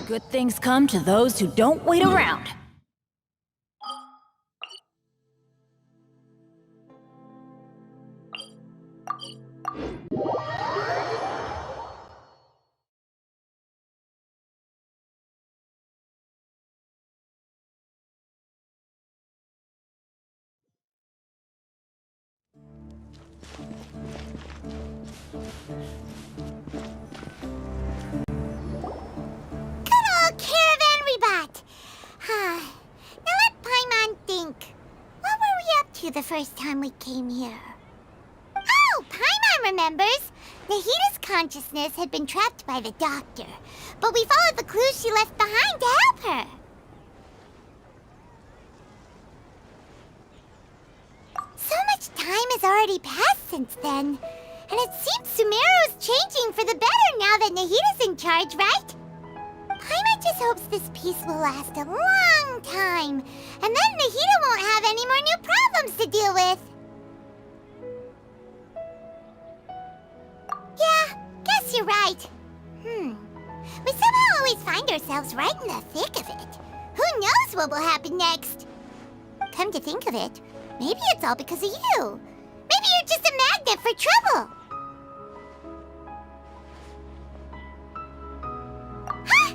Good things come to those who don't wait around. Caravan Ribat! Now let Paimon think. What were we up to the first time we came here? Oh, Paimon remembers! Nahita's consciousness had been trapped by the doctor, but we followed the clues she left behind to help her. So much time has already passed since then, and it seems Sumeru's changing for the better now that Nahita's in charge, right? Paimon just hopes this peace will last a long time, and then Nahita won't have any more new problems to deal with. Yeah, guess you're right. We somehow always find ourselves right in the thick of it. Who knows what will happen next? Come to think of it, maybe it's all because of you. Maybe you're just a magnet for trouble. Huh?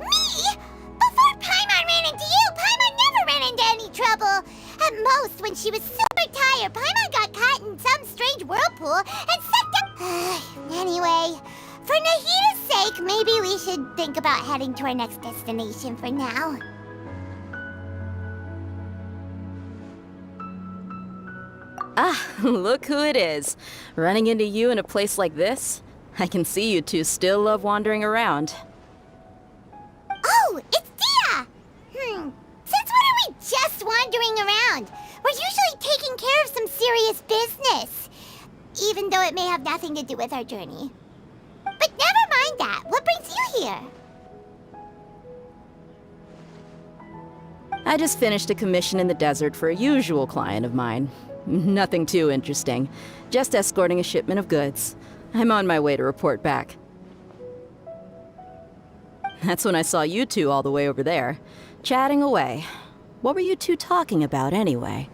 Me? Before Paimon ran into you, Paimon never ran into any trouble. At most, when she was super tired, Paimon got caught in some strange whirlpool and sucked up. Anyway, for Nahita's sake, maybe we should think about heading to our next destination for now. Ah, look who it is. Running into you in a place like this? I can see you two still love wandering around. Oh, it's Dia! Since when are we just wandering around? We're usually taking care of some serious business. Even though it may have nothing to do with our journey. But never mind that. What brings you here? I just finished a commission in the desert for a usual client of mine. Nothing too interesting. Just escorting a shipment of goods. I'm on my way to report back. That's when I saw you two all the way over there, chatting away. What were you two talking about anyway?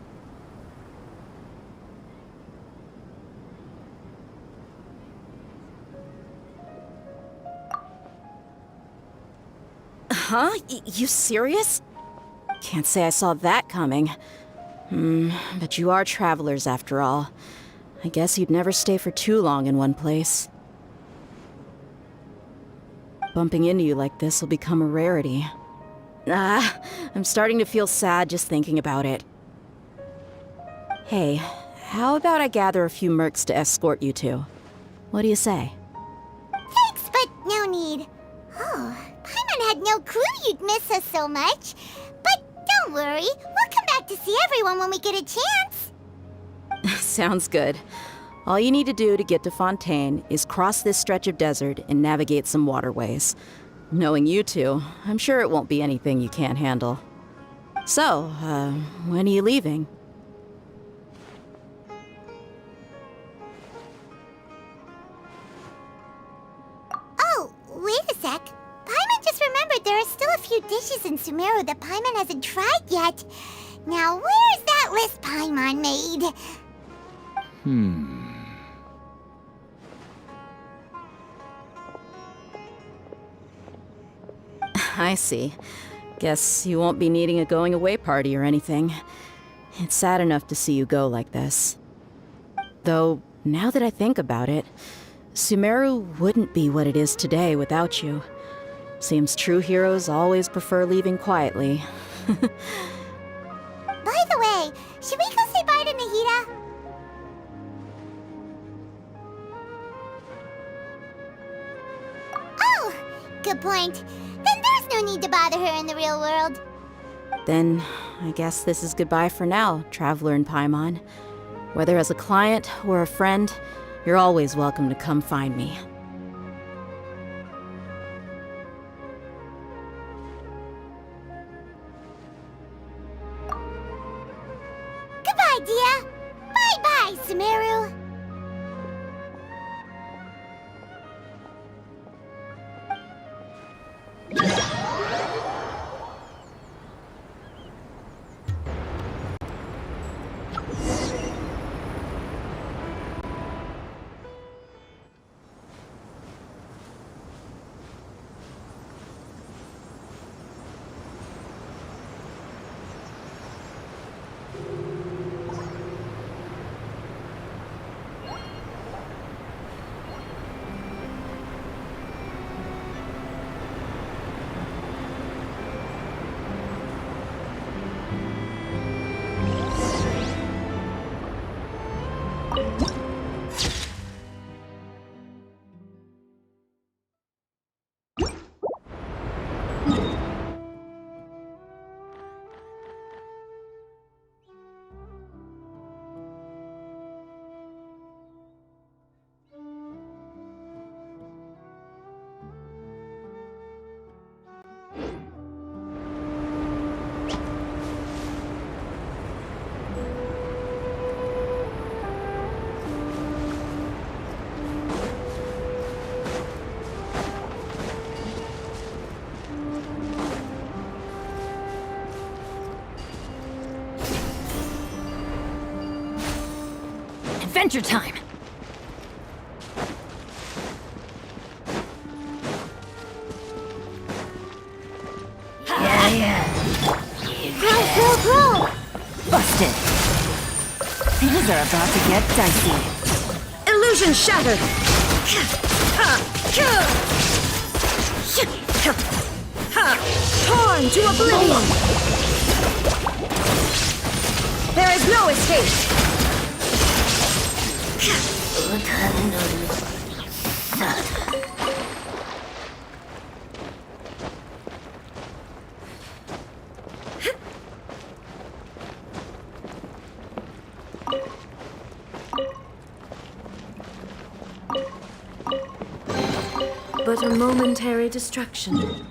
Huh? You serious? Can't say I saw that coming. But you are travelers after all. I guess you'd never stay for too long in one place. Bumping into you like this will become a rarity. I'm starting to feel sad just thinking about it. Hey, how about I gather a few mercs to escort you two? What do you say? Thanks, but no need. Oh, Paimon had no clue you'd miss us so much. But don't worry, we'll come back to see everyone when we get a chance. Sounds good. All you need to do to get to Fontaine is cross this stretch of desert and navigate some waterways. Knowing you two, I'm sure it won't be anything you can't handle. So, when are you leaving? Oh, wait a sec. Paimon just remembered there are still a few dishes in Sumeru that Paimon hasn't tried yet. Now, where's that list Paimon made? I see. Guess you won't be needing a going-away party or anything. It's sad enough to see you go like this. Though, now that I think about it, Sumeru wouldn't be what it is today without you. Seems true heroes always prefer leaving quietly. By the way, should we go say bye to Nahita? Oh, good point. Then there's no need to bother her in the real world. Then, I guess this is goodbye for now, Traveler in Paimon. Whether as a client or a friend, you're always welcome to come find me. Goodbye, Dia. Bye-bye, Sumeru. adventure time! Grow! Busted! Things are about to get dicey. Illusion shattered! Torn to oblivion! There is no escape! But a momentary distraction.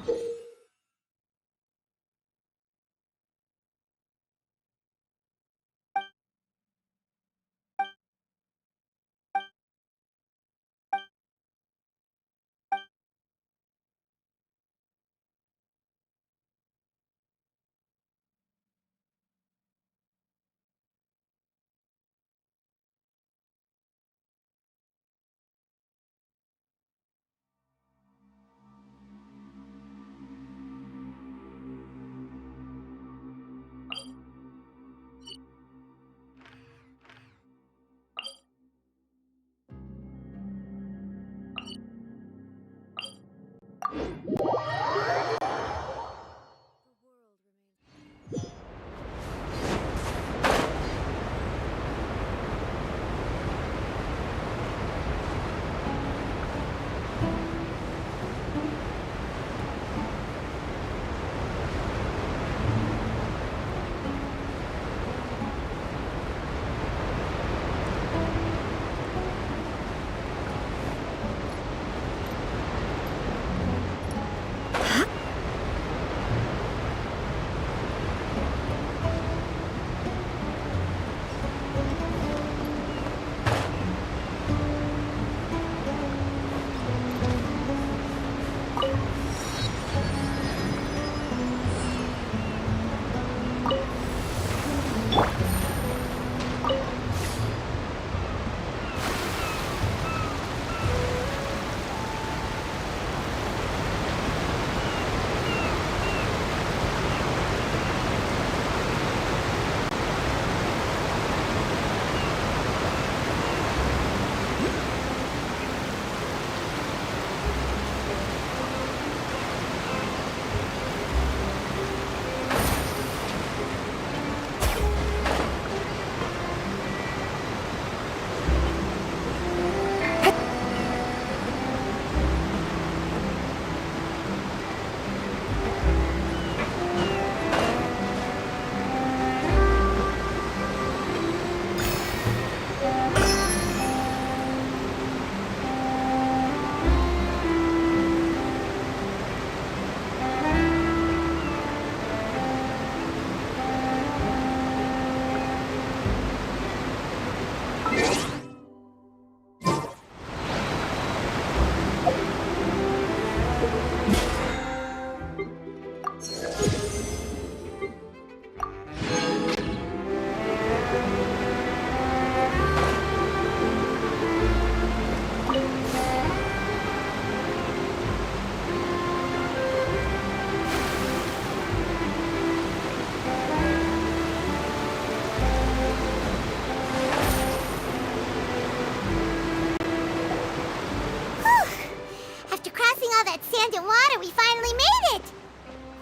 Sand and water, we finally made it!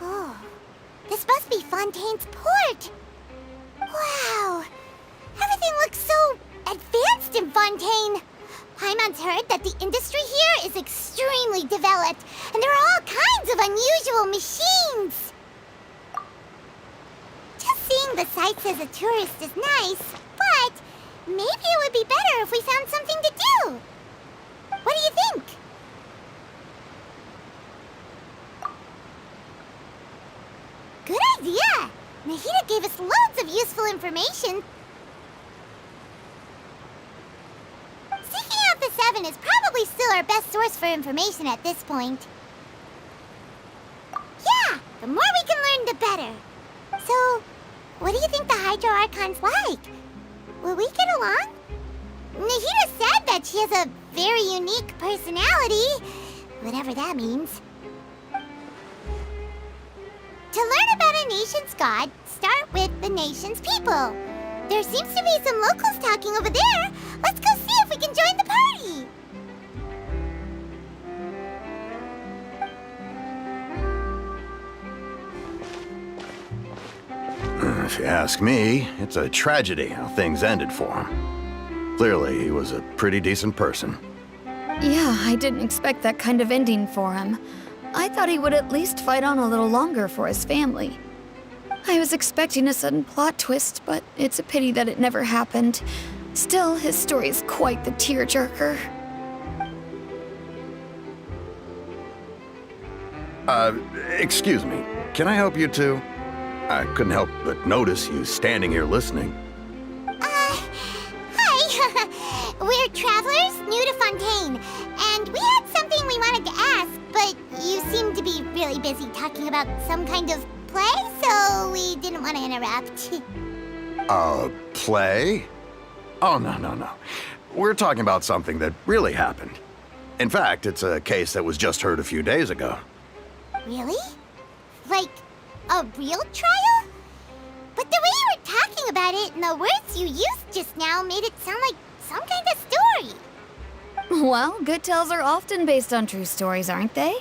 Oh, this must be Fontaine's port! Wow! Everything looks so advanced in Fontaine! Paimon's heard that the industry here is extremely developed, and there are all kinds of unusual machines! Just seeing the sights as a tourist is nice, but maybe it would be better if we found something to do! What do you think? Good idea! Nahida gave us loads of useful information. Seeking out the Seven is probably still our best source for information at this point. Yeah, the more we can learn, the better. So, what do you think the Hydro Archon's like? Will we get along? Nahida said that she has a very unique personality, whatever that means. To learn about a nation's god, start with the nation's people. There seems to be some locals talking over there. Let's go see if we can join the party. If you ask me, it's a tragedy how things ended for him. Clearly, he was a pretty decent person. Yeah, I didn't expect that kind of ending for him. I thought he would at least fight on a little longer for his family. I was expecting a sudden plot twist, but it's a pity that it never happened. Still, his story is quite the tearjerker. Excuse me. Can I help you two? I couldn't help but notice you standing here listening. Hi. We're travelers new to Fontaine, and we had something we wanted to ask, but you seem to be really busy talking about some kind of play, so we didn't want to interrupt. Play? Oh, no. We're talking about something that really happened. In fact, it's a case that was just heard a few days ago. Really? Like, a real trial? But the way you were talking about it and the words you used just now made it sound like some kind of story. Well, good tales are often based on true stories, aren't they?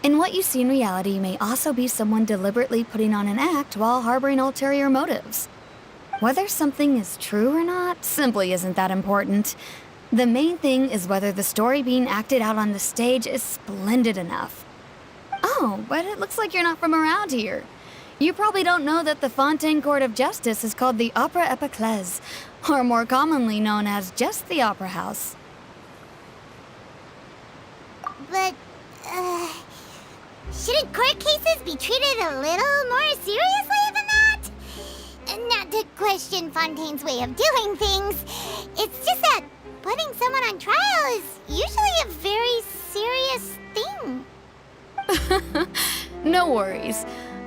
And what you see in reality may also be someone deliberately putting on an act while harboring ulterior motives. Whether something is true or not simply isn't that important. The main thing is whether the story being acted out on the stage is splendid enough. Oh, but it looks like you're not from around here. You probably don't know that the Fontaine Court of Justice is called the Opera Epiclese, or more commonly known as just the Opera House. But, shouldn't court cases be treated a little more seriously than that? Not to question Fontaine's way of doing things. It's just that putting someone on trial is usually a very serious thing. No worries.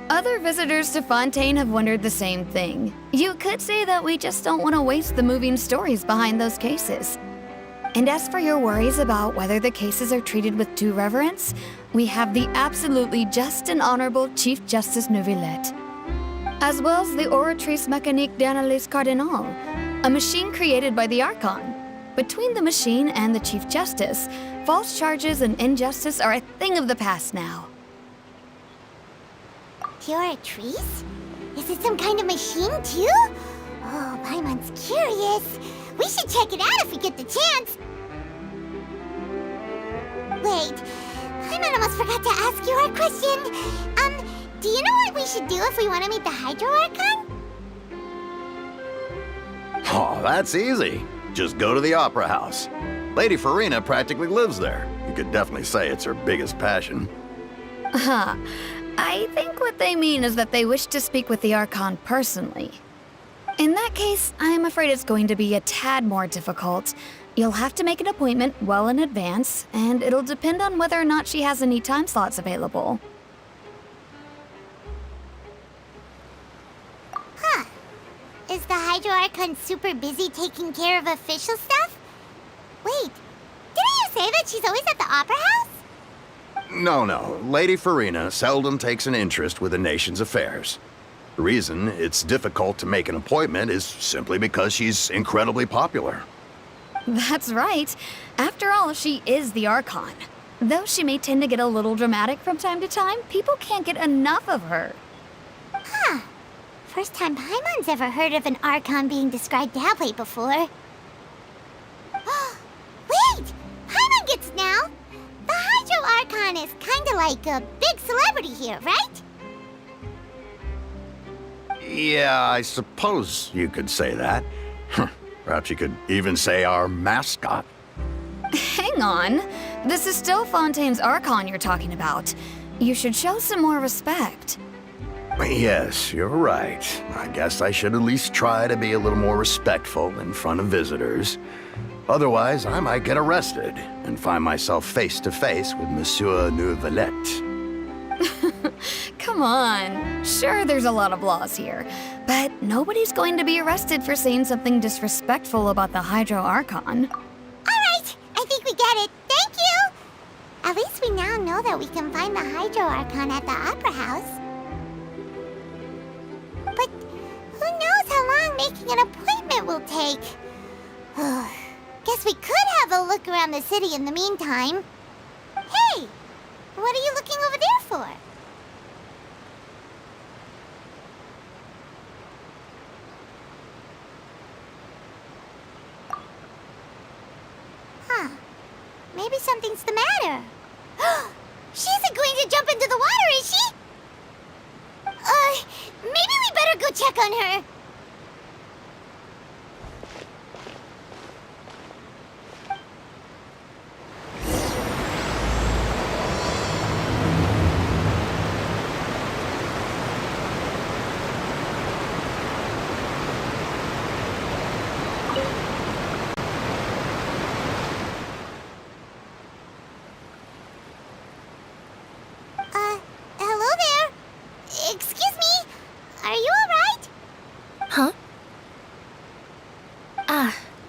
Other visitors to Fontaine have wondered the same thing. You could say that we just don't want to waste the moving stories behind those cases. And as for your worries about whether the cases are treated with due reverence, we have the absolutely just and honorable Chief Justice Neuvillette, as well as the Oratrice Mécanique d'Analyse Cardinal, a machine created by the Archon. Between the machine and the Chief Justice, false charges and injustice are a thing of the past now. Oratrice? Is it some kind of machine, too? Oh, Paimon's curious. We should check it out if we get the chance. Wait, Paimon almost forgot to ask you our question. Do you know what we should do if we want to meet the Hydro Archon? Oh, that's easy. Just go to the Opera House. Lady Farina practically lives there. You could definitely say it's her biggest passion. Huh. I think what they mean is that they wish to speak with the Archon personally. In that case, I'm afraid it's going to be a tad more difficult. You'll have to make an appointment well in advance, and it'll depend on whether or not she has any time slots available. Huh. Is the Hydro Archon super busy taking care of official stuff? Wait, didn't you say that she's always at the Opera House? No. Lady Farina seldom takes an interest with the nation's affairs. The reason it's difficult to make an appointment is simply because she's incredibly popular. That's right. After all, she is the Archon. Though she may tend to get a little dramatic from time to time, people can't get enough of her. Huh. First time Paimon's ever heard of an Archon being described that way before. Wait! Paimon gets now! The Hydro Archon is kinda like a big celebrity here, right? Yeah, I suppose you could say that. Perhaps you could even say our mascot. Hang on. This is still Fontaine's Archon you're talking about. You should show some more respect. Yes, you're right. I guess I should at least try to be a little more respectful in front of visitors. Otherwise, I might get arrested and find myself face to face with Monsieur Neuvillette. Come Come on. Sure, there's a lot of laws here, but nobody's going to be arrested for saying something disrespectful about the Hydro Archon. Alright, I think we get it. Thank you! At least we now know that we can find the Hydro Archon at the Opera House. But who knows how long making an appointment will take? Guess we could have a look around the city in the meantime. Hey! What are you looking over there for? Huh. Maybe something's the matter. She isn't going to jump into the water, is she? Maybe we better go check on her. Hello there. Excuse me. Are you alright? Huh?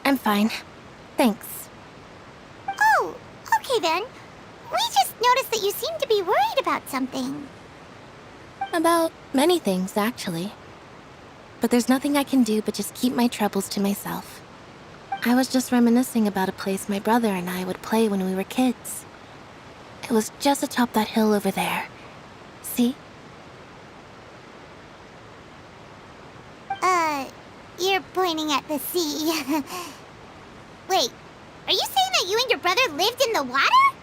I'm fine. Thanks. Oh, okay then. We just noticed that you seem to be worried about something. About many things, actually. But there's nothing I can do but just keep my troubles to myself. I was just reminiscing about a place my brother and I would play when we were kids. It was just atop that hill over there. See? You're pointing at the sea. Wait, are you saying that you and your brother lived in the water?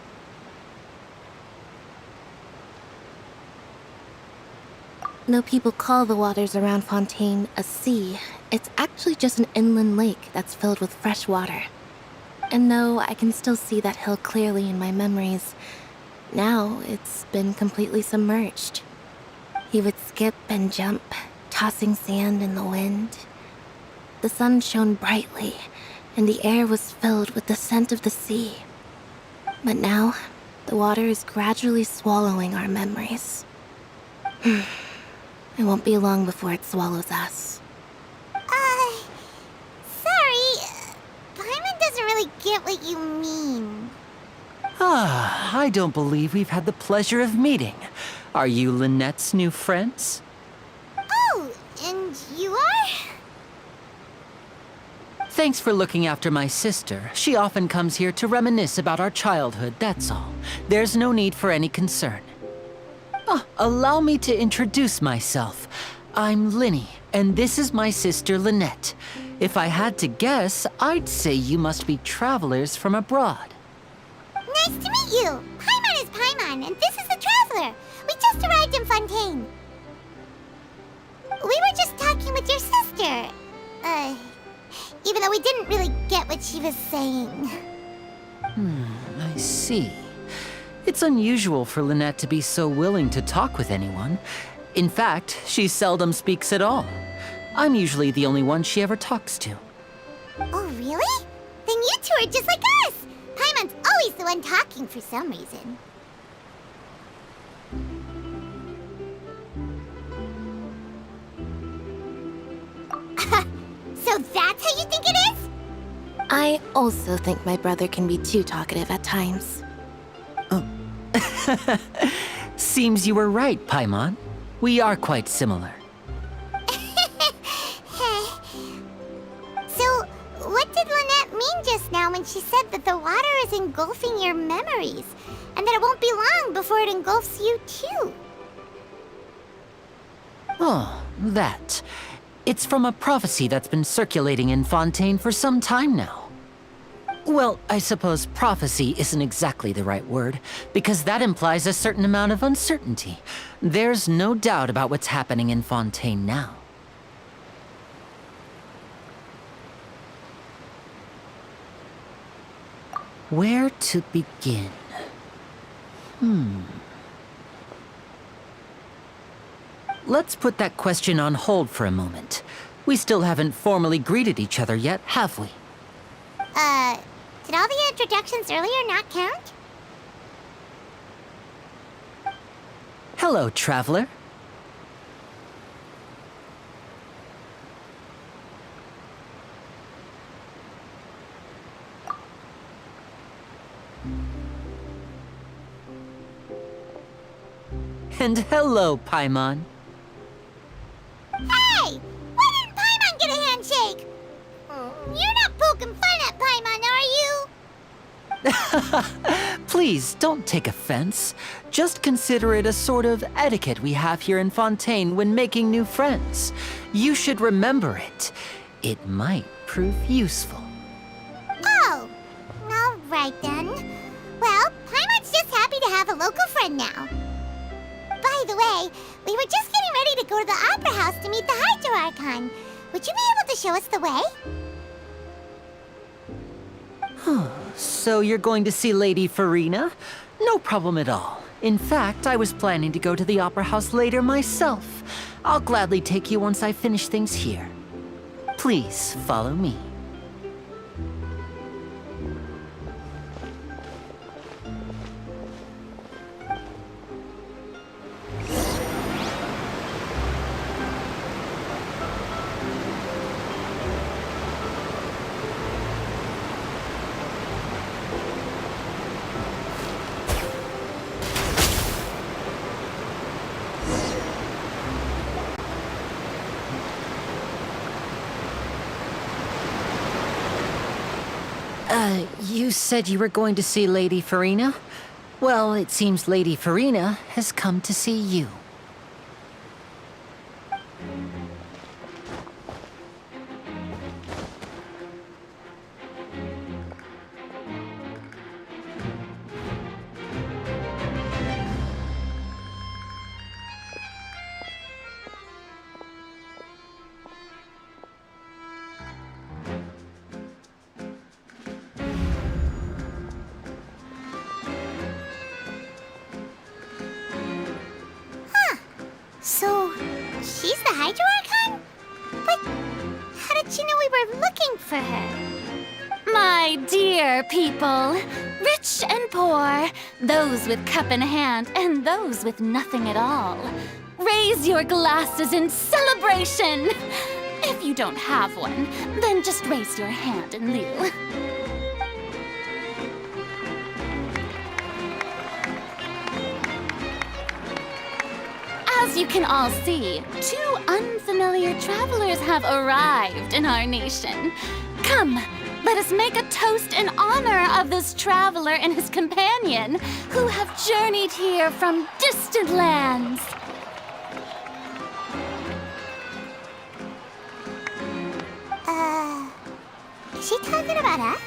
Though people call the waters around Fontaine a sea, it's actually just an inland lake that's filled with fresh water. And though I can still see that hill clearly in my memories, now it's been completely submerged. He would skip and jump, tossing sand in the wind. The sun shone brightly, and the air was filled with the scent of the sea. But now, the water is gradually swallowing our memories. It won't be long before it swallows us. Sorry. Paimon doesn't really get what you mean. I don't believe we've had the pleasure of meeting. Are you Lynette's new friends? Oh, and you are? Thanks for looking after my sister. She often comes here to reminisce about our childhood, that's all. There's no need for any concern. Allow me to introduce myself. I'm Lyney, and this is my sister Lynette. If I had to guess, I'd say you must be travelers from abroad. Nice to meet you. Paimon is Paimon, and this is the Traveler. We just arrived in Fontaine. We were just talking with your sister. Even though we didn't really get what she was saying. I see. It's unusual for Lynette to be so willing to talk with anyone. In fact, she seldom speaks at all. I'm usually the only one she ever talks to. Oh, really? Then you two are just like us. Paimon's always the one talking for some reason. So that's how you think it is? I also think my brother can be too talkative at times. Seems you were right, Paimon. We are quite similar. So, what did Lynette mean just now when she said that the water is engulfing your memories, and that it won't be long before it engulfs you too? Oh, that. It's from a prophecy that's been circulating in Fontaine for some time now. Well, I suppose prophecy isn't exactly the right word, because that implies a certain amount of uncertainty. There's no doubt about what's happening in Fontaine now. Where to begin? Let's put that question on hold for a moment. We still haven't formally greeted each other yet, have we? Did all the introductions earlier not count? Hello, Traveler. And hello, Paimon. Hey! Why didn't Paimon get a handshake? You're not poking fun at Paimon, are you? Please, don't take offense. Just consider it a sort of etiquette we have here in Fontaine when making new friends. You should remember it. It might prove useful. Oh, all right then. Well, Paimon's just happy to have a local friend now. By the way, we were just getting ready to go to the Opera House to meet the Hydro Archon. Would you be able to show us the way? So you're going to see Lady Farina? No problem at all. In fact, I was planning to go to the Opera House later myself. I'll gladly take you once I finish things here. Please follow me. You said you were going to see Lady Farina? Well, it seems Lady Farina has come to see you. So, she's the Hydro Archon? But how did she know we were looking for her? My dear people, rich and poor, those with cup in hand and those with nothing at all, raise your glasses in celebration! If you don't have one, then just raise your hand in lieu. As you can all see, two unfamiliar travelers have arrived in our nation. Come, let us make a toast in honor of this traveler and his companion who have journeyed here from distant lands. Is she talking about us?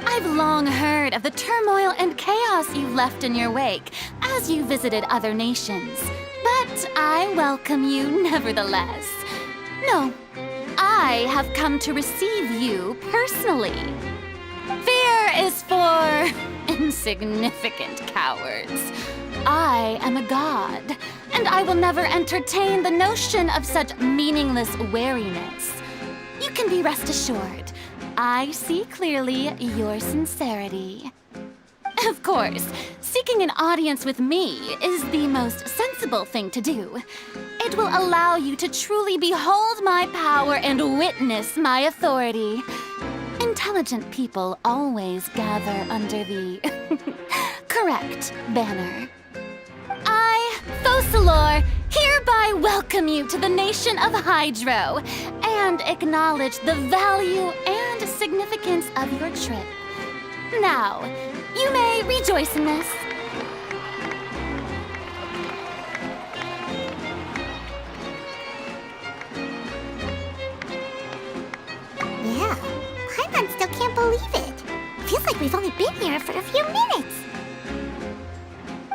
I've long heard of the turmoil and chaos you've left in your wake as you visited other nations. But I welcome you nevertheless. No, I have come to receive you personally. Fear is for insignificant cowards. I am a god, and I will never entertain the notion of such meaningless wariness. You can be rest assured, I see clearly your sincerity. Of course, seeking an audience with me is the most sensible thing to do. It will allow you to truly behold my power and witness my authority. Intelligent people always gather under the correct banner. I, Focalor, hereby welcome you to the nation of Hydro and acknowledge the value and significance of your trip. Now, you may rejoice in this. Yeah, Paimon still can't believe it. Feels like we've only been here for a few minutes.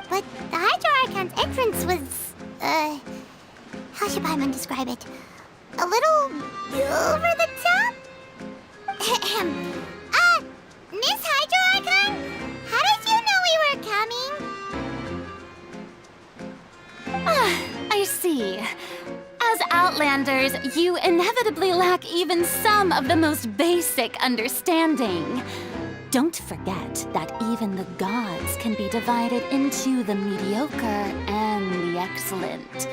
But the Hydro Archon's entrance was, how should Paimon describe it? A little over the top? Miss Hydro Archon? How did you know we were coming? I see. As Outlanders, you inevitably lack even some of the most basic understanding. Don't forget that even the gods can be divided into the mediocre and the excellent.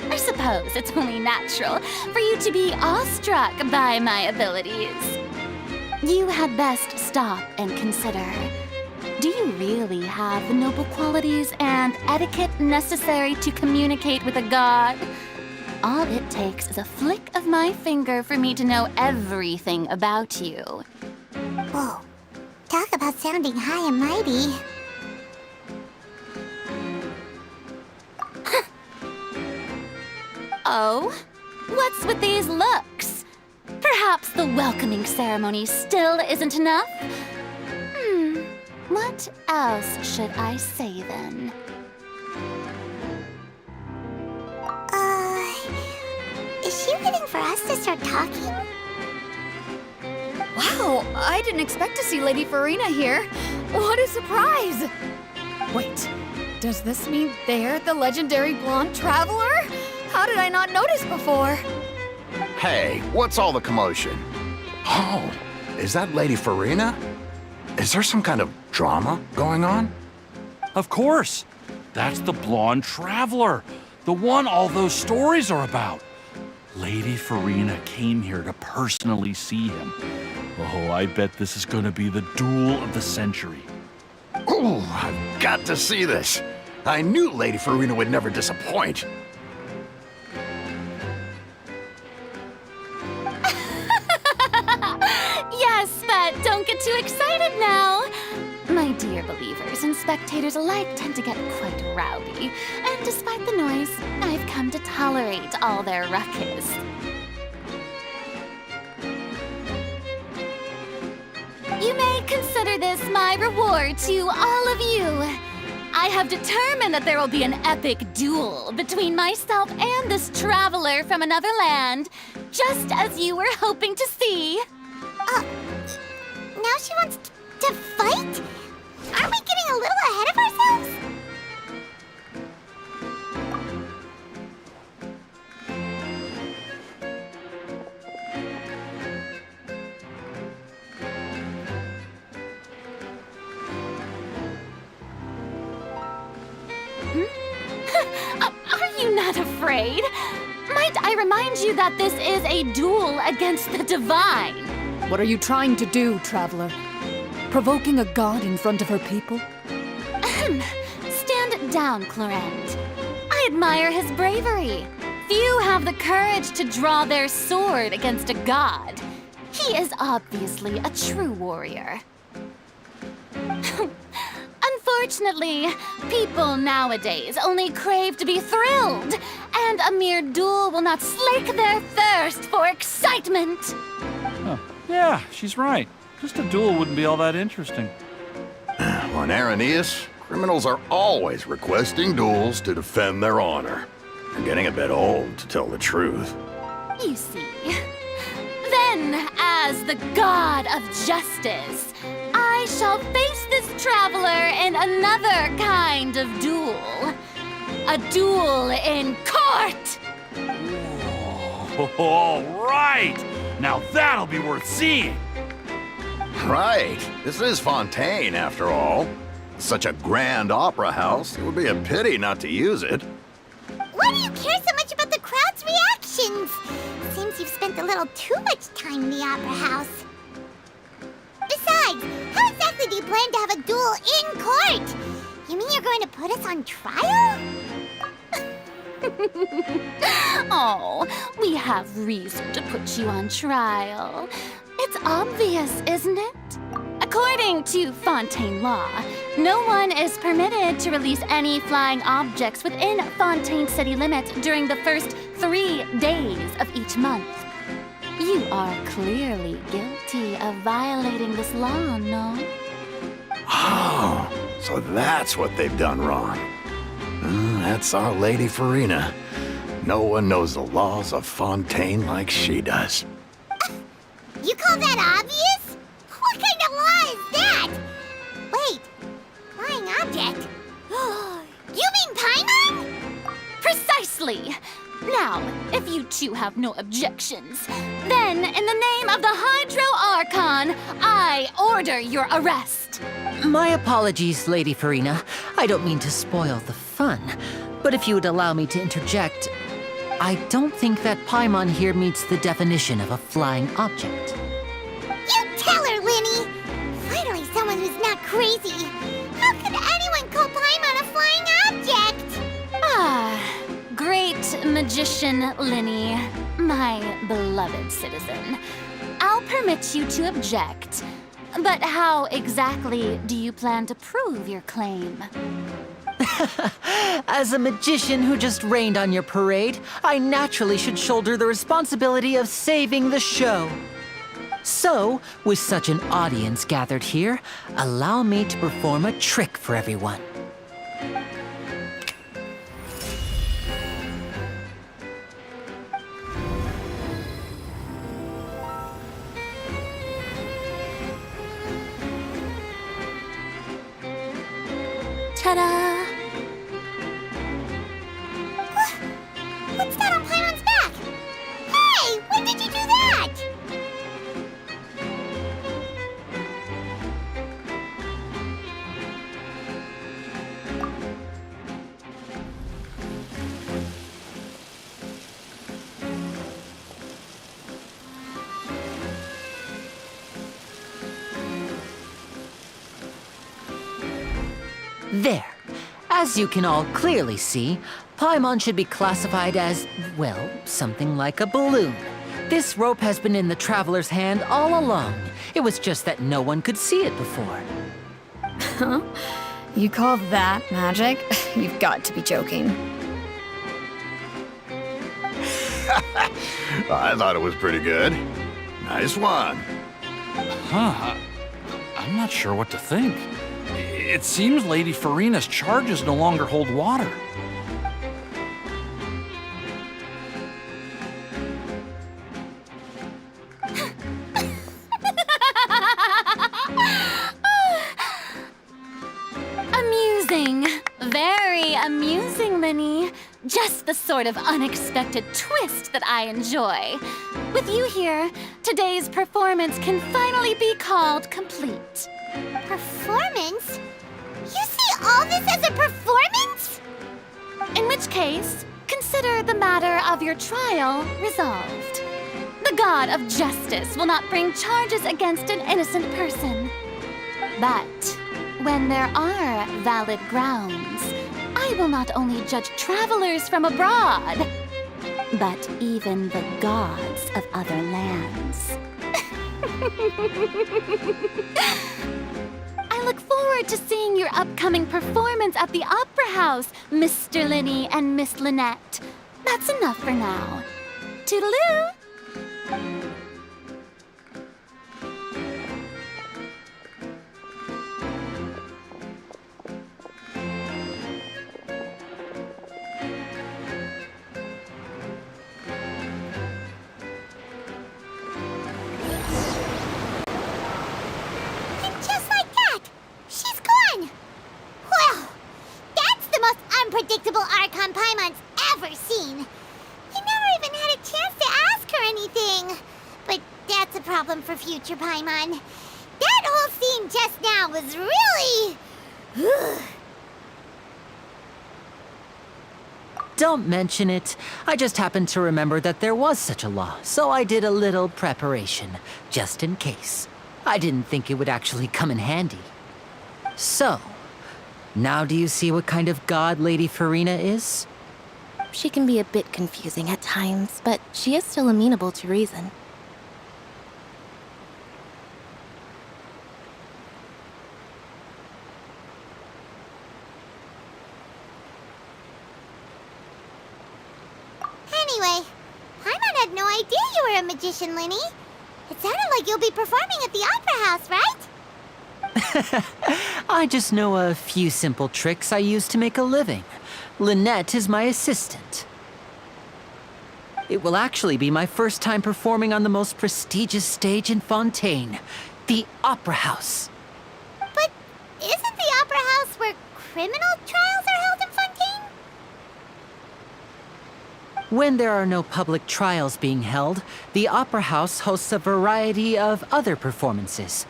I suppose it's only natural for you to be awestruck by my abilities. You had best stop and consider. Do you really have the noble qualities and etiquette necessary to communicate with a god? All it takes is a flick of my finger for me to know everything about you. Whoa. Talk about sounding high and mighty. Oh? What's with these looks? Perhaps the welcoming ceremony still isn't enough? What else should I say then? Is she waiting for us to start talking? Wow, I didn't expect to see Lady Farina here. What a surprise! Wait, does this mean they're the legendary blonde traveler? How did I not notice before? Hey, what's all the commotion? Oh, is that Lady Farina? Is there some kind of drama going on? Of course. That's the blonde traveler. The one all those stories are about. Lady Farina came here to personally see him. Oh, I bet this is going to be the duel of the century. Ooh, I've got to see this. I knew Lady Farina would never disappoint. Yes, but don't get too excited now. My dear believers and spectators alike tend to get quite rowdy, and despite the noise, I've come to tolerate all their ruckus. You may consider this my reward to all of you. I have determined that there will be an epic duel between myself and this traveler from another land, just as you were hoping to see. Now she wants to fight? Aren't we getting a little ahead of ourselves? Are you not afraid? Might I remind you that this is a duel against the divine? What are you trying to do, traveler? Provoking a god in front of her people? Stand down, Clorend. I admire his bravery. Few have the courage to draw their sword against a god. He is obviously a true warrior. Unfortunately, people nowadays only crave to be thrilled, and a mere duel will not slake their thirst for excitement. Huh. Yeah, she's right. Just a duel wouldn't be all that interesting. On Araneus, criminals are always requesting duels to defend their honor. They're getting a bit old, to tell the truth. You see. Then, as the god of justice, I shall face this traveler in another kind of duel. A duel in court! Whoa, all right! Now that'll be worth seeing! Right. This is Fontaine, after all. Such a grand opera house, it would be a pity not to use it. Why do you care so much about the crowd's reactions? Seems you've spent a little too much time in the opera house. Besides, how exactly do you plan to have a duel in court? You mean you're going to put us on trial? Oh, we have reason to put you on trial. It's obvious, isn't it? According to Fontaine law, no one is permitted to release any flying objects within Fontaine city limits during the first 3 days of each month. You are clearly guilty of violating this law, no? Oh, so that's what they've done wrong. That's our Lady Farina. No one knows the laws of Fontaine like she does. You call that obvious? What kind of law is that? Wait, flying object? You mean Paimon? Precisely! Now, if you two have no objections, then in the name of the Hydro Archon, I order your arrest. My apologies, Lady Farina. I don't mean to spoil the fun. But if you would allow me to interject, I don't think that Paimon here meets the definition of a flying object. You tell her, Lyney! Finally someone who's not crazy. How could anyone call Paimon a flying object? Ah, great magician Lyney, my beloved citizen. I'll permit you to object. But how exactly do you plan to prove your claim? As a magician who just rained on your parade, I naturally should shoulder the responsibility of saving the show. So, with such an audience gathered here, allow me to perform a trick for everyone. Ta-da! What's that on Paimon's back? Hey, when did you do that? There. As you can all clearly see, Paimon should be classified as, well, something like a balloon. This rope has been in the Traveler's hand all along. It was just that no one could see it before. Huh? You call that magic? You've got to be joking. I thought it was pretty good. Nice one. Huh. I'm not sure what to think. It seems Lady Furina's charges no longer hold water. Amusing. Very amusing, Lyney. Just the sort of unexpected twist that I enjoy. With you here, today's performance can finally be called complete. Performance? You see all this as a performance? In which case, consider the matter of your trial resolved. The god of justice will not bring charges against an innocent person. But when there are valid grounds, I will not only judge travelers from abroad, but even the gods of other lands. I look forward to seeing your upcoming performance at the Opera House, Mr. Lyney and Miss Lynette. That's enough for now. Toodaloo! Unpredictable Archon Paimon's ever seen. You never even had a chance to ask her anything. But that's a problem for future Paimon. That whole scene just now was really... Don't mention it. I just happened to remember that there was such a law, so I did a little preparation, just in case. I didn't think it would actually come in handy. So, now do you see what kind of god Lady Furina is? She can be a bit confusing at times, but she is still amenable to reason. Anyway, Paimon had no idea you were a magician, Lyney. It sounded like you'll be performing at the Opera House, right? I just know a few simple tricks I use to make a living. Lynette is my assistant. It will actually be my first time performing on the most prestigious stage in Fontaine, the Opera House. But isn't the Opera House where criminal trials are held in Fontaine? When there are no public trials being held, the Opera House hosts a variety of other performances.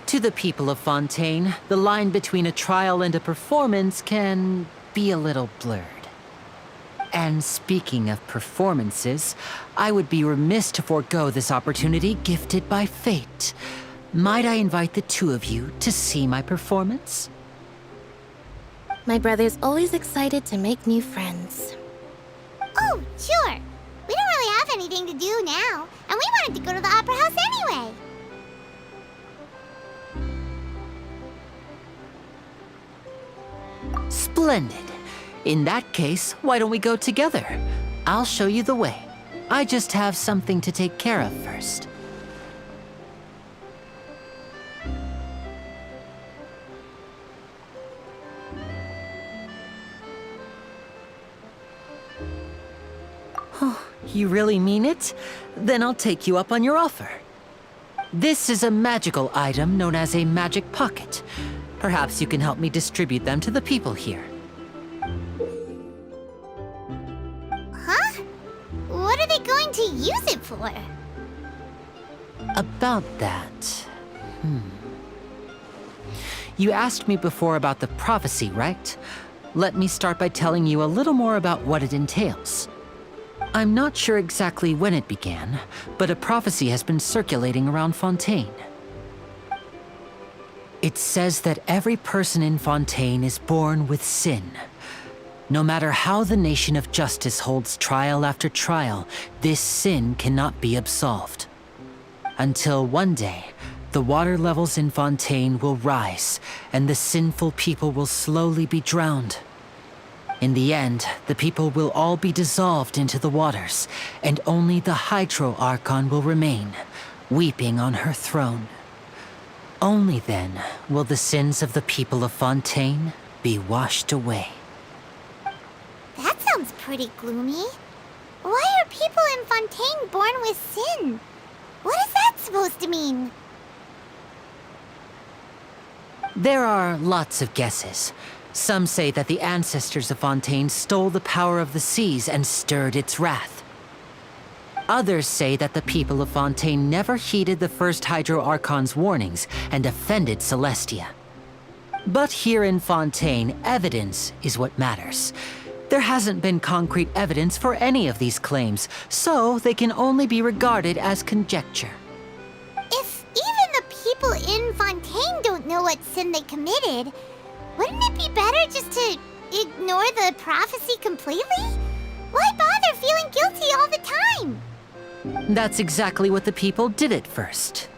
To the people of Fontaine, the line between a trial and a performance can be a little blurred. And speaking of performances, I would be remiss to forego this opportunity gifted by fate. Might I invite the two of you to see my performance? My brother's always excited to make new friends. Oh, sure. We don't really have anything to do now, and we wanted to go to the Opera House anyway. Splendid. In that case, why don't we go together? I'll show you the way. I just have something to take care of first. You really mean it? Then I'll take you up on your offer. This is a magical item known as a magic pocket. Perhaps you can help me distribute them to the people here. Huh? What are they going to use it for? About that... You asked me before about the prophecy, right? Let me start by telling you a little more about what it entails. I'm not sure exactly when it began, but a prophecy has been circulating around Fontaine. It says that every person in Fontaine is born with sin. No matter how the Nation of Justice holds trial after trial, this sin cannot be absolved. Until one day, the water levels in Fontaine will rise, and the sinful people will slowly be drowned. In the end, the people will all be dissolved into the waters, and only the Hydro Archon will remain, weeping on her throne. Only then will the sins of the people of Fontaine be washed away. That sounds pretty gloomy. Why are people in Fontaine born with sin? What is that supposed to mean? There are lots of guesses. Some say that the ancestors of Fontaine stole the power of the seas and stirred its wrath. Others say that the people of Fontaine never heeded the first Hydro Archon's warnings and offended Celestia. But here in Fontaine, evidence is what matters. There hasn't been concrete evidence for any of these claims, so they can only be regarded as conjecture. If even the people in Fontaine don't know what sin they committed, wouldn't it be better just to ignore the prophecy completely? Why bother feeling guilty all the time? That's exactly what the people did at first.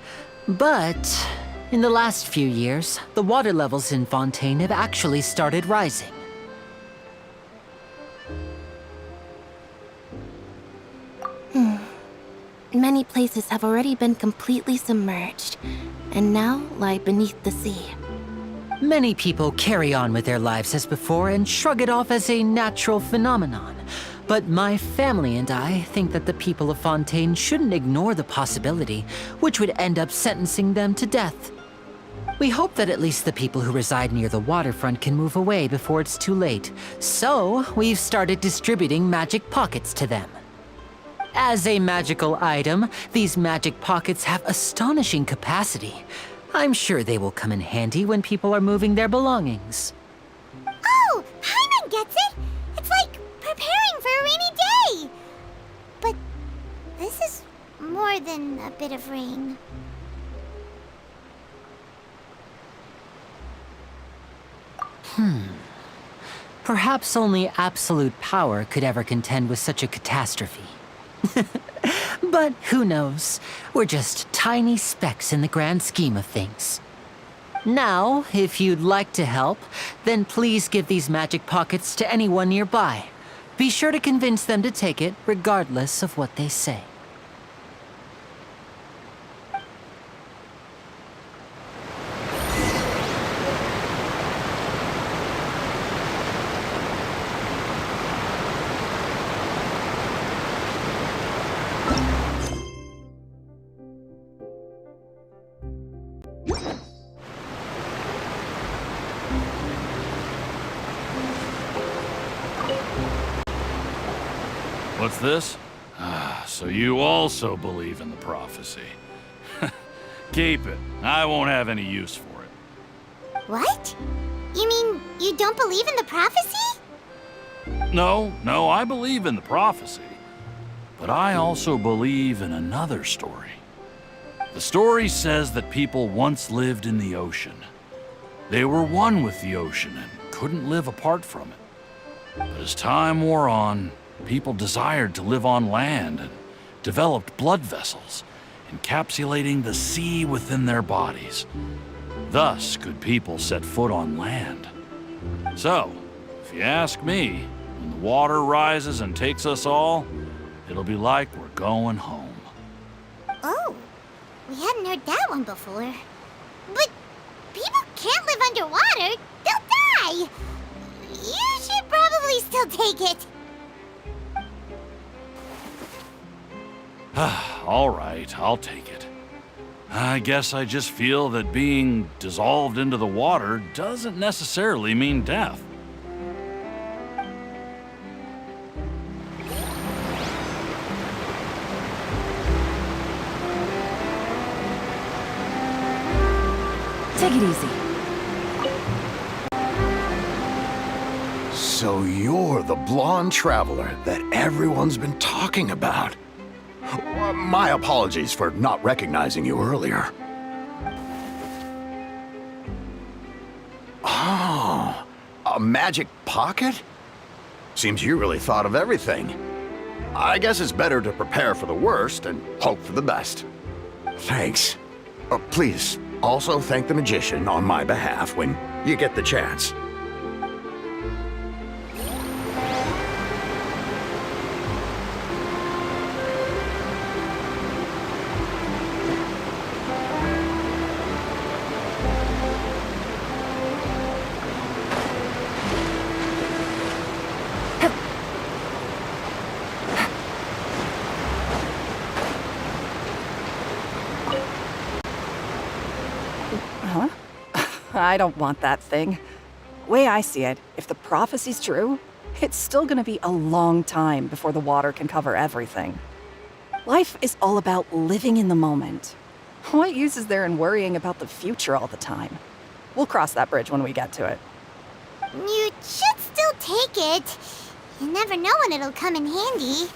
But in the last few years, the water levels in Fontaine have actually started rising. Many places have already been completely submerged, and now lie beneath the sea. Many people carry on with their lives as before and shrug it off as a natural phenomenon. But my family and I think that the people of Fontaine shouldn't ignore the possibility, which would end up sentencing them to death. We hope that at least the people who reside near the waterfront can move away before it's too late. So, we've started distributing magic pockets to them. As a magical item, these magic pockets have astonishing capacity. I'm sure they will come in handy when people are moving their belongings. Oh, Paimon gets it! It's like preparing for a rainy day! But this is more than a bit of rain. Perhaps only absolute power could ever contend with such a catastrophe. But who knows? We're just tiny specks in the grand scheme of things. Now, if you'd like to help, then please give these magic pockets to anyone nearby. Be sure to convince them to take it, regardless of what they say. What's this? So you also believe in the prophecy. Keep it. I won't have any use for it. What? You mean you don't believe in the prophecy? No, I believe in the prophecy. But I also believe in another story. The story says that people once lived in the ocean. They were one with the ocean and couldn't live apart from it. But as time wore on, people desired to live on land and developed blood vessels, encapsulating the sea within their bodies. Thus could people set foot on land. So, if you ask me, when the water rises and takes us all, it'll be like we're going home. Oh, we hadn't heard that one before. But people can't live underwater. They'll die. You should probably still take it. All right, I'll take it. I guess I just feel that being dissolved into the water doesn't necessarily mean death. Take it easy. So you're the blonde traveler that everyone's been talking about. My apologies for not recognizing you earlier. Oh, a magic pocket? Seems you really thought of everything. I guess it's better to prepare for the worst and hope for the best. Thanks. Please, also thank the magician on my behalf when you get the chance. Huh? I don't want that thing. Way I see it, if the prophecy's true, it's still gonna be a long time before the water can cover everything. Life is all about living in the moment. What use is there in worrying about the future all the time? We'll cross that bridge when we get to it. You should still take it. You never know when it'll come in handy.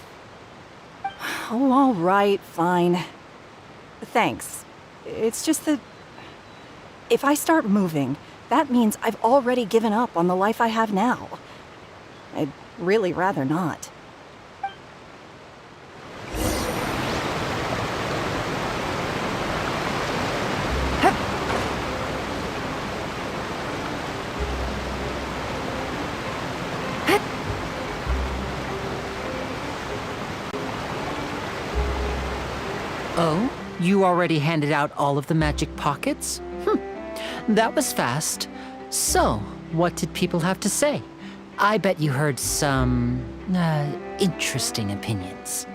Oh, all right, fine. Thanks. It's just that if I start moving, that means I've already given up on the life I have now. I'd really rather not. Oh? You already handed out all of the magic pockets? That was fast. So, what did people have to say? I bet you heard some, interesting opinions.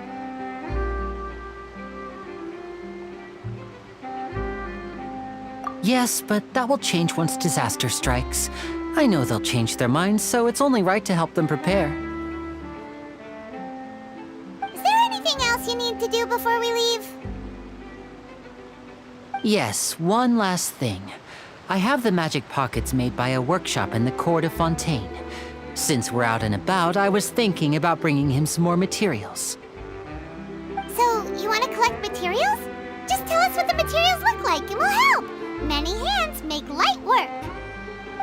Yes, but that will change once disaster strikes. I know they'll change their minds, so it's only right to help them prepare. Is there anything else you need to do before we leave? Yes, one last thing. I have the magic pockets made by a workshop in the Court of Fontaine. Since we're out and about, I was thinking about bringing him some more materials. So, you want to collect materials? Just tell us what the materials look like and we'll help. Many hands make light work.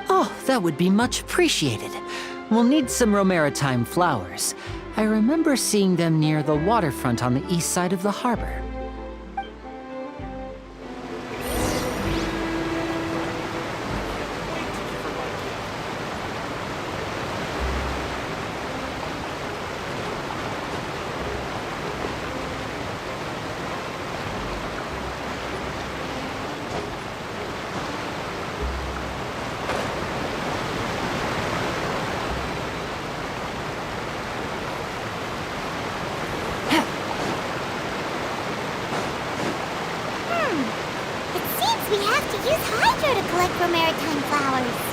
Oh, that would be much appreciated. We'll need some Romaritime flowers. I remember seeing them near the waterfront on the east side of the harbor. We have to use Hydro to collect Romaritime flowers.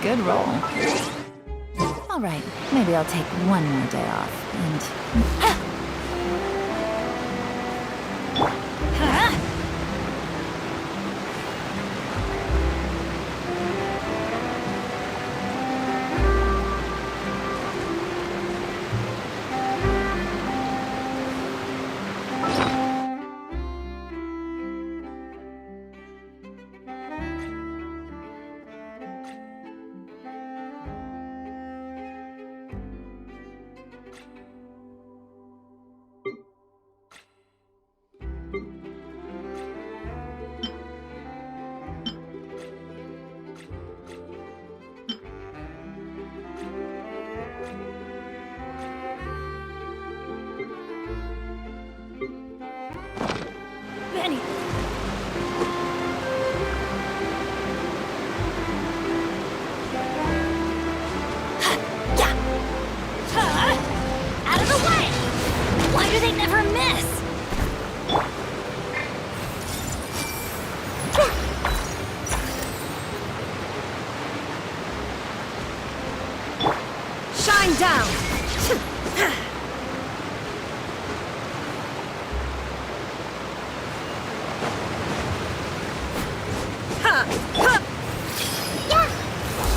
Good roll. All right, maybe I'll take one more day off and...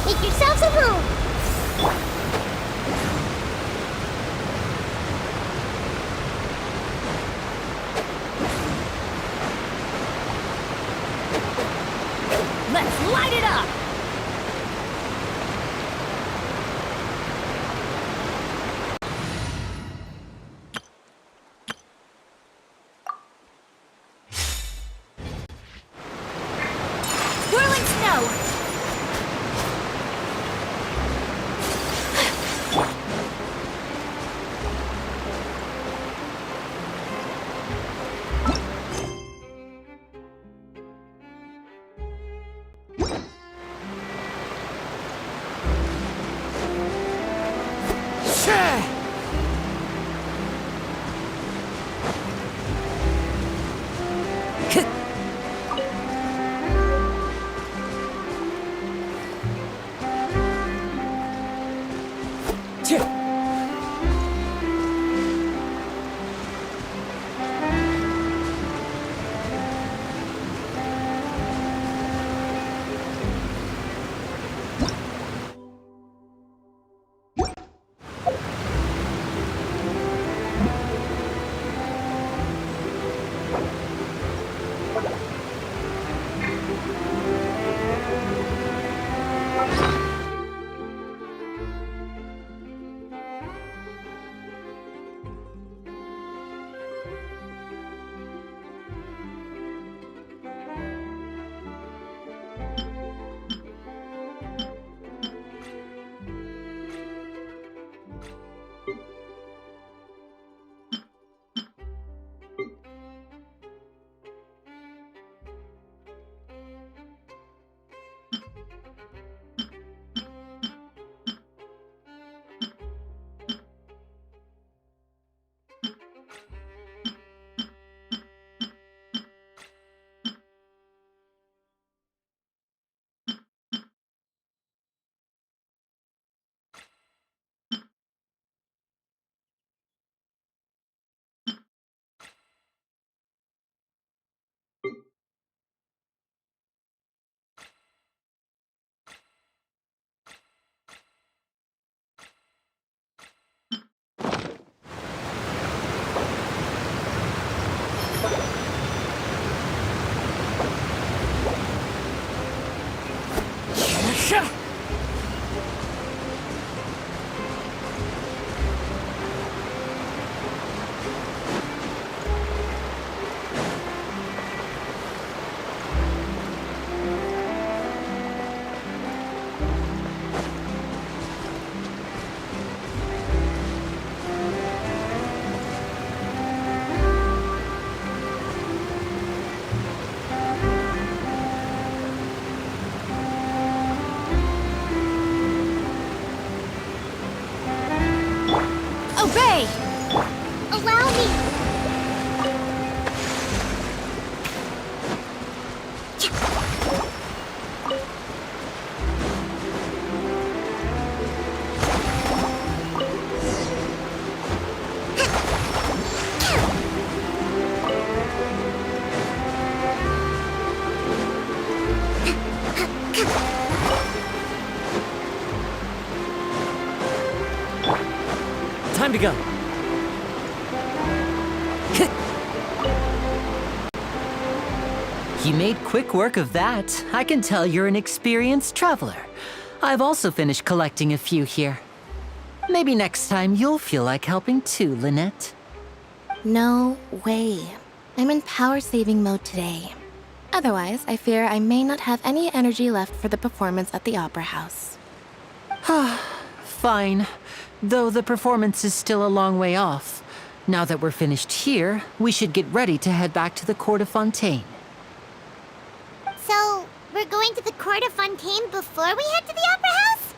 Make yourselves a room! Let's light it up! Whirling snow! to go. You made quick work of that. I can tell you're an experienced traveler. I've also finished collecting a few here. Maybe next time you'll feel like helping too, Lynette. No way. I'm in power-saving mode today. Otherwise, I fear I may not have any energy left for the performance at the Opera House. Fine. Though the performance is still a long way off. Now that we're finished here, we should get ready to head back to the Court of Fontaine. So, we're going to the Court of Fontaine before we head to the Opera House?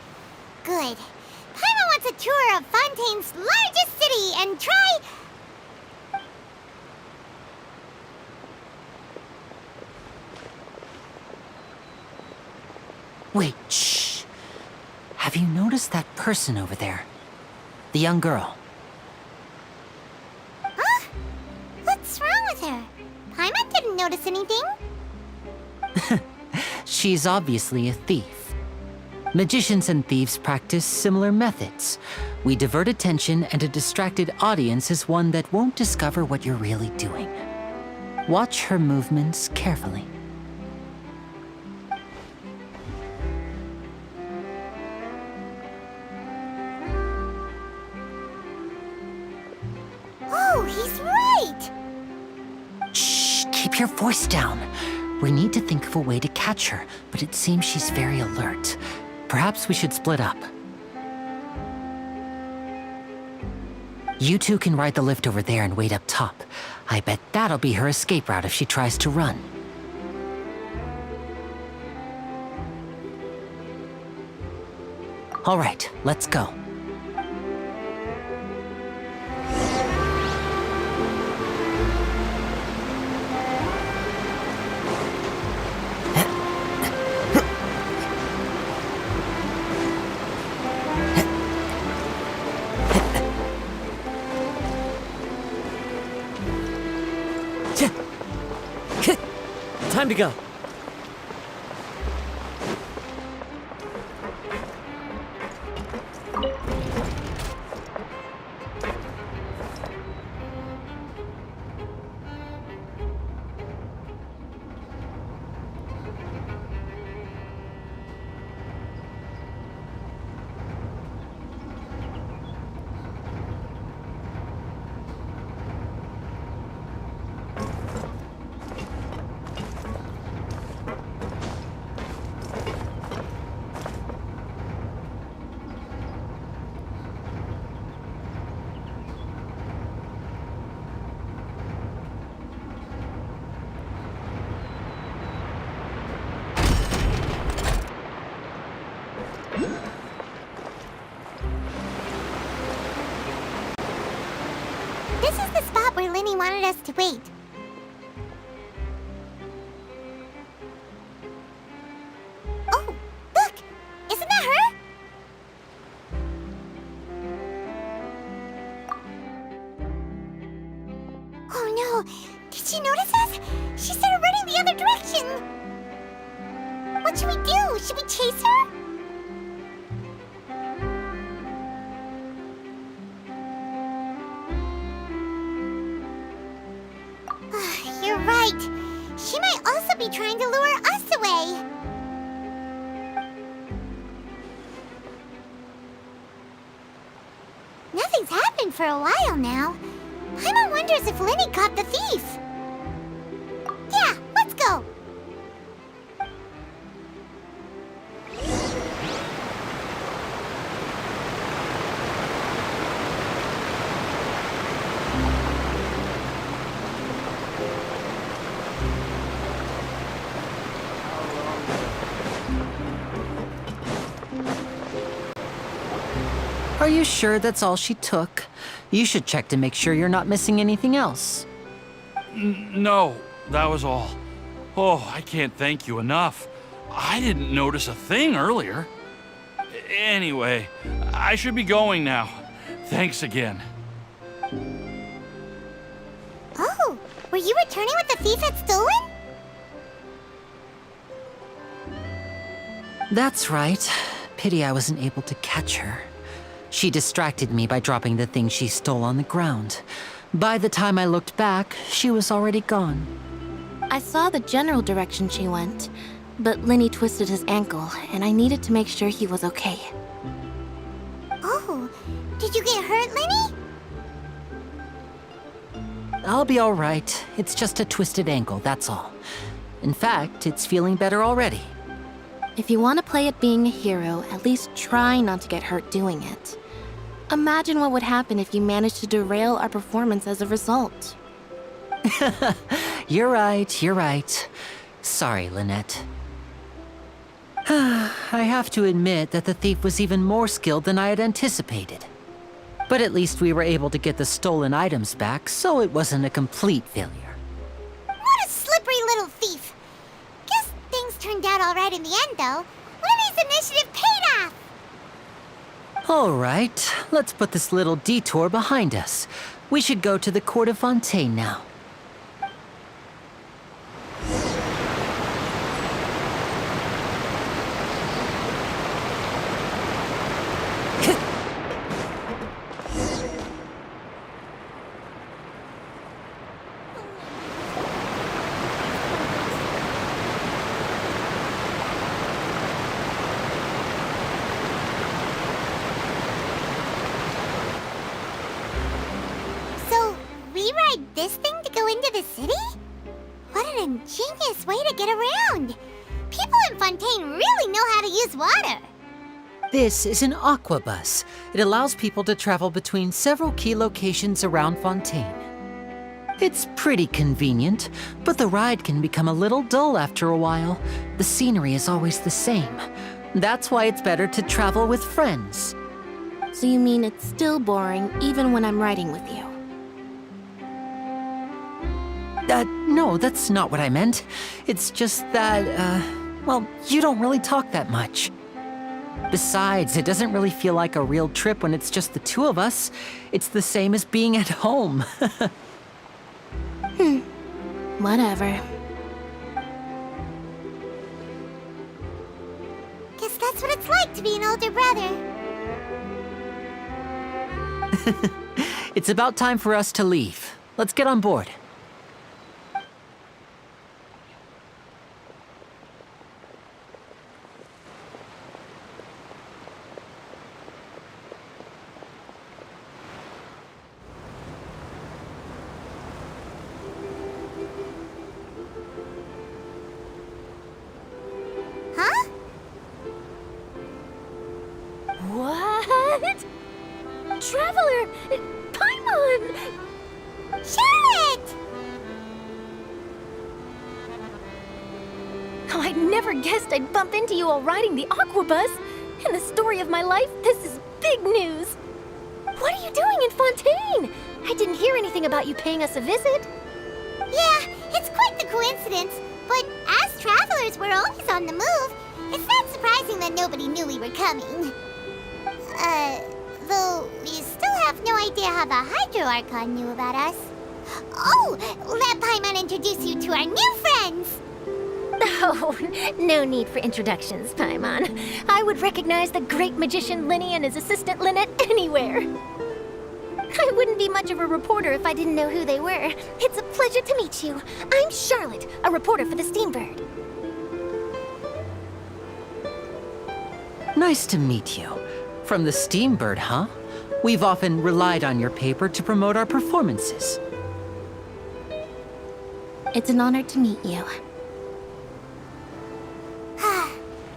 Good. Paimon wants a tour of Fontaine's largest city and try... Wait, shh. Have you noticed that person over there? The young girl. Huh? What's wrong with her? Paimon didn't notice anything. She's obviously a thief. Magicians and thieves practice similar methods. We divert attention, and a distracted audience is one that won't discover what you're really doing. Watch her movements carefully. Oh, he's right! Shh, keep your voice down. We need to think of a way to catch her, but it seems she's very alert. Perhaps we should split up. You two can ride the lift over there and wait up top. I bet that'll be her escape route if she tries to run. All right, let's go. Time to go. This is the spot where Lyney wanted us to wait. Oh, look! Isn't that her? Oh no! Did she notice us? She started running the other direction! What should we do? Should we chase her? You're right. She might also be trying to lure us away. Nothing's happened for a while now. Paimon wonders if Lyney caught the thief. Yeah, let's go. Are you sure that's all she took? You should check to make sure you're not missing anything else. No, that was all. Oh, I can't thank you enough. I didn't notice a thing earlier. Anyway, I should be going now. Thanks again. Oh, were you returning what the thief had stolen? That's right. Pity I wasn't able to catch her. She distracted me by dropping the thing she stole on the ground. By the time I looked back, she was already gone. I saw the general direction she went, but Lyney twisted his ankle, and I needed to make sure he was okay. Oh, did you get hurt, Lyney? I'll be all right. It's just a twisted ankle, that's all. In fact, it's feeling better already. If you want to play at being a hero, at least try not to get hurt doing it. Imagine what would happen if you managed to derail our performance as a result. You're right. Sorry, Lynette. I have to admit that the thief was even more skilled than I had anticipated. But at least we were able to get the stolen items back, so it wasn't a complete failure. What a slippery little thief. Guess things turned out all right in the end, though. Lyney's initiative paid off. All right, let's put this little detour behind us. We should go to the Court of Fontaine now. This thing to go into the city? What an ingenious way to get around! People in Fontaine really know how to use water! This is an aquabus. It allows people to travel between several key locations around Fontaine. It's pretty convenient, but the ride can become a little dull after a while. The scenery is always the same. That's why it's better to travel with friends. So you mean it's still boring even when I'm riding with you? No, that's not what I meant. It's just that, well, you don't really talk that much. Besides, it doesn't really feel like a real trip when it's just the two of us. It's the same as being at home. Whatever. Guess that's what it's like to be an older brother. It's about time for us to leave. Let's get on board. What? Traveler! Paimon! Charlotte! Oh, I'd never guessed I'd bump into you while riding the aquabus. In the story of my life, this is big news. What are you doing in Fontaine? I didn't hear anything about you paying us a visit. Yeah, it's quite the coincidence. But as travelers, we're always on the move. It's not surprising that nobody knew we were coming. Though we still have no idea how the Hydro Archon knew about us. Oh, let Paimon introduce you to our new friends! Oh, no need for introductions, Paimon. I would recognize the great magician Lyney and his assistant Lynette anywhere. I wouldn't be much of a reporter if I didn't know who they were. It's a pleasure to meet you. I'm Charlotte, a reporter for the Steambird. Nice to meet you. From the Steambird, huh? We've often relied on your paper to promote our performances. It's an honor to meet you.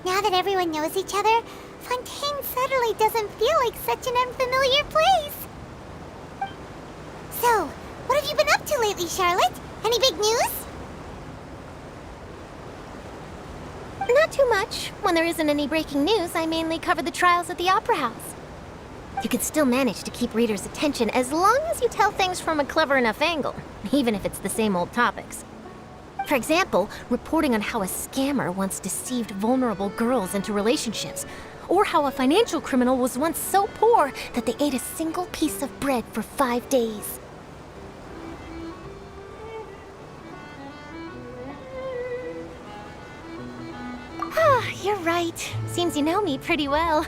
Now that everyone knows each other, Fontaine suddenly doesn't feel like such an unfamiliar place. So, what have you been up to lately, Charlotte? Any big news? Not too much. When there isn't any breaking news, I mainly cover the trials at the Opera House. You can still manage to keep readers' attention as long as you tell things from a clever enough angle, even if it's the same old topics. For example, reporting on how a scammer once deceived vulnerable girls into relationships, or how a financial criminal was once so poor that they ate a single piece of bread for 5 days. You're right. Seems you know me pretty well.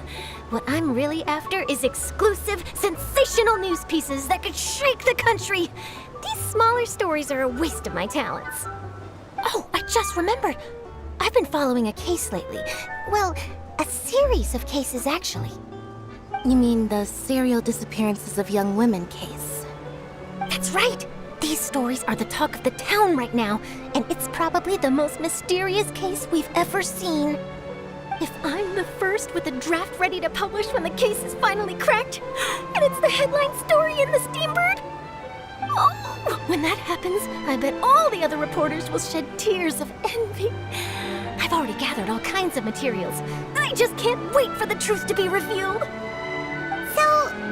What I'm really after is exclusive, sensational news pieces that could shake the country. These smaller stories are a waste of my talents. Oh, I just remembered. I've been following a case lately. Well, a series of cases, actually. You mean the serial disappearances of young women case? That's right! These stories are the talk of the town right now, and it's probably the most mysterious case we've ever seen. If I'm the first with a draft ready to publish when the case is finally cracked, and it's the headline story in the Steambird, oh, when that happens, I bet all the other reporters will shed tears of envy. I've already gathered all kinds of materials. I just can't wait for the truth to be revealed. So,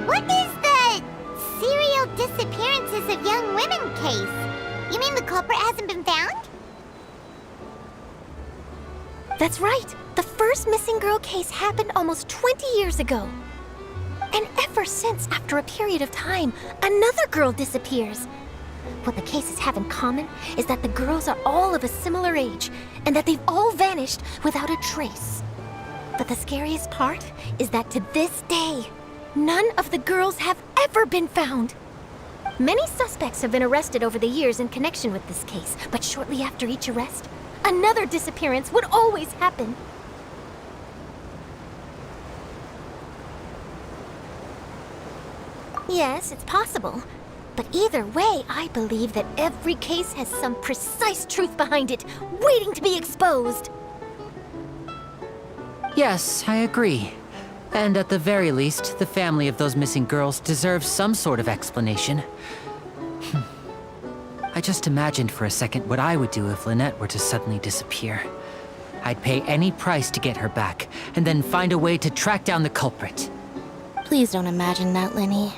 what is the serial disappearances of young women case? You mean the culprit hasn't been found? That's right. The first missing girl case happened almost 20 years ago. And ever since, after a period of time, another girl disappears. What the cases have in common is that the girls are all of a similar age, and that they've all vanished without a trace. But the scariest part is that to this day, none of the girls have ever been found. Many suspects have been arrested over the years in connection with this case, but shortly after each arrest, another disappearance would always happen. Yes, it's possible. But either way, I believe that every case has some precise truth behind it, waiting to be exposed. Yes, I agree. And at the very least, the family of those missing girls deserves some sort of explanation. I just imagined for a second what I would do if Lynette were to suddenly disappear. I'd pay any price to get her back, and then find a way to track down the culprit. Please don't imagine that, Lyney.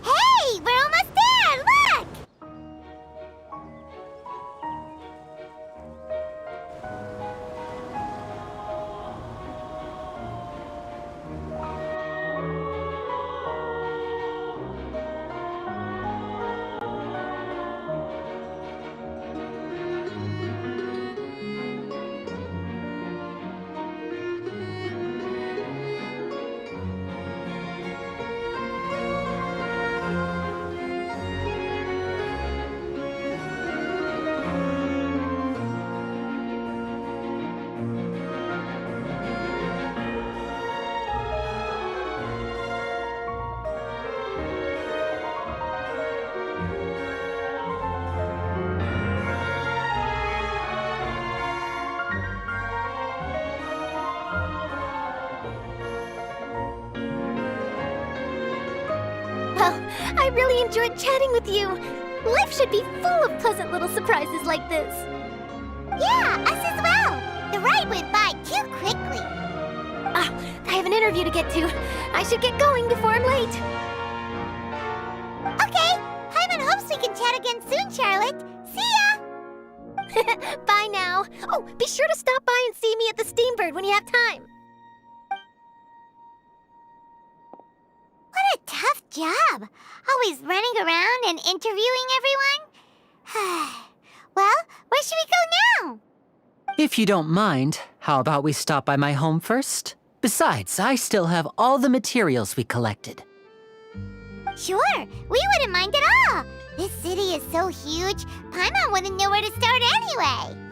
Hey, we're almost there! Look! Well, I really enjoyed chatting with you. Life should be full of pleasant little surprises like this. Yeah, us as well. The ride went by too quickly. Ah, I have an interview to get to. I should get going before I'm late. Okay, Paimon hopes we can chat again soon, Charlotte. See ya! Bye now. Oh, be sure to stop by and see me at the Steambird when you have time. What a tough job. Always running around and interviewing everyone. Well, where should we go now? If you don't mind, how about we stop by my home first? Besides, I still have all the materials we collected. Sure, we wouldn't mind at all. This city is so huge, Paimon wouldn't know where to start anyway.